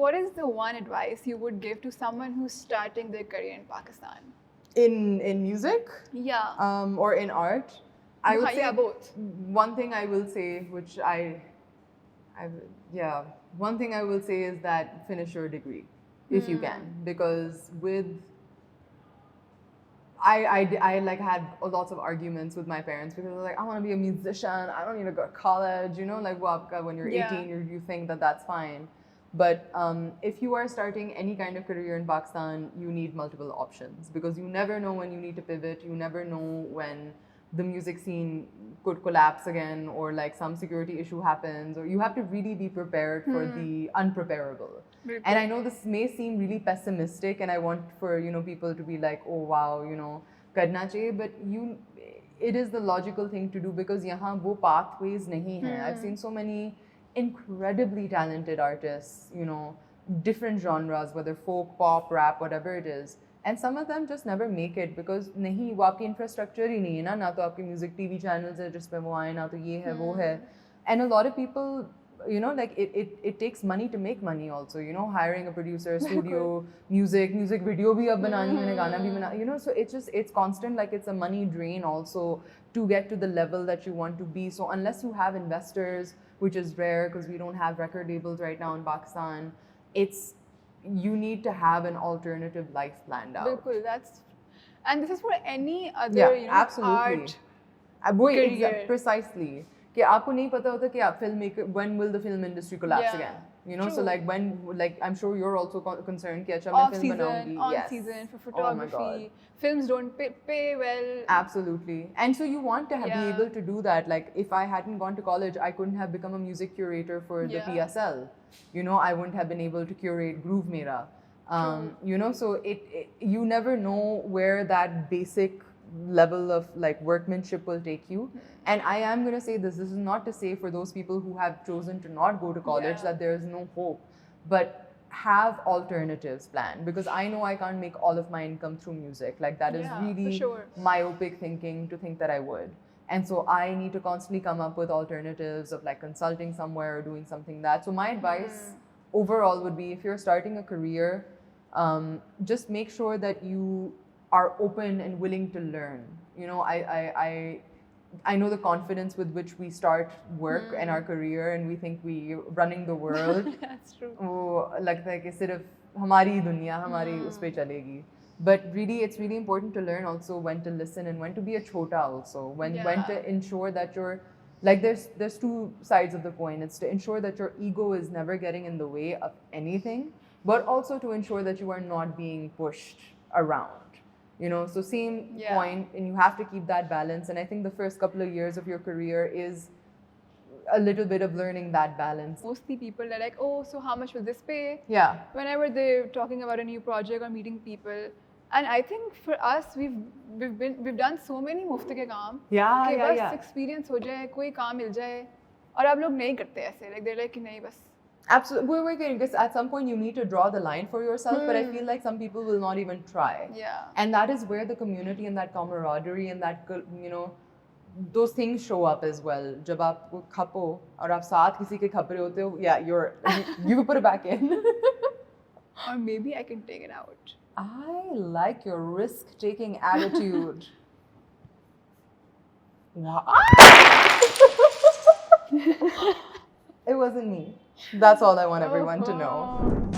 what is the one advice you would give to someone who's starting their career in Pakistan? In music? Yeah. Or in art? I would say Yeah, both. one thing I will say, which one thing I will say is that finish your degree if you can, because with I like had lots of arguments with my parents because they're like, I want to be a musician, I don't need to go to college, you know, like when you're 18 you think that that's fine. But if you are starting any kind of career in Pakistan, you need multiple options because you never know when you need to pivot, you never know when the music scene could collapse again or like some security issue happens, or you have to really be prepared for the unpreparable. And I know this may seem really pessimistic and I want for, you know, people to be like, oh wow, you know, karna chahiye, but it is the logical thing to do because yahan wo pathways nahi hai. I've seen so many incredibly talented artists, you know, different genres, whether folk, pop, rap, whatever it is. And some of them just never make it because नहीं वो आपकी infrastructure ही नहीं है ना तो आपके music TV channels है जिसमें वो आए ना तो ये है वो है. And a lot of people, you know, like it takes money to make money also, you know, hiring a producer, studio, music video भी अब बनानी है, गाना भी बना, you know, so it's constant, like it's a money drain also to get to the level that you want to be. So unless you have investors, which is rare because we don't have record labels right now in Pakistan, you need to have an alternative life planned out. Bilkul, and this is for any other, you know, absolutely. art career. Precisely. कि आपको नहीं पता होता कि आप filmmaker, when will the film industry collapse again? You know, so like when, like I'm sure you're also concerned कि अच्छा मैं film बनाऊंगी. On season for photography, films don't pay well. Absolutely. And so you want to be able to do that. Like if I hadn't gone to college, I couldn't have become a music curator for the PSL. You know, I wouldn't have been able to curate Groove Mera. You know, so you never know where that basic level of like workmanship will take you. And I am going to say this is not to say for those people who have chosen to not go to college that there is no hope, but have alternatives planned, because I know I can't make all of my income through music. Like that is really myopic thinking to think that I would. And so I need to constantly come up with alternatives of like consulting somewhere or doing something that. So my advice overall would be, if you're starting a career, just make sure that you are open and willing to learn. You know, I know the confidence with which we start work and our career, and we think we're running the world. That's true. वो लगता है कि सिर्फ हमारी दुनिया हमारी उस पे चलेगी. But really, it's really important to learn also when to listen and when to be a chota also. When to ensure that you're, like there's two sides of the coin. It's to ensure that your ego is never getting in the way of anything, but also to ensure that you are not being pushed around. You know, so same point, and you have to keep that balance. And I think the first couple of years of your career is a little bit of learning that balance. Mostly people are like, oh, so how much will this pay? Yeah. Whenever they're talking about a new project or meeting people. And I think for us, we've done so many मुफ्त के काम. कि बस experience हो जाए, कोई काम मिल जाए, और आप लोग नहीं करते ऐसे. Like they're like कि नहीं बस. Absolutely. We're getting, because at some point you need to draw the line for yourself, but I feel like some people will not even try. Yeah. And that is where the community and that camaraderie and that, you know, those things show up as well. जब आप खपो और आप साथ किसी के खप रहे होते हो, you can put it back in. Or maybe I can take it out. I like your risk-taking attitude. Wow. It wasn't me. That's all I want everyone to know.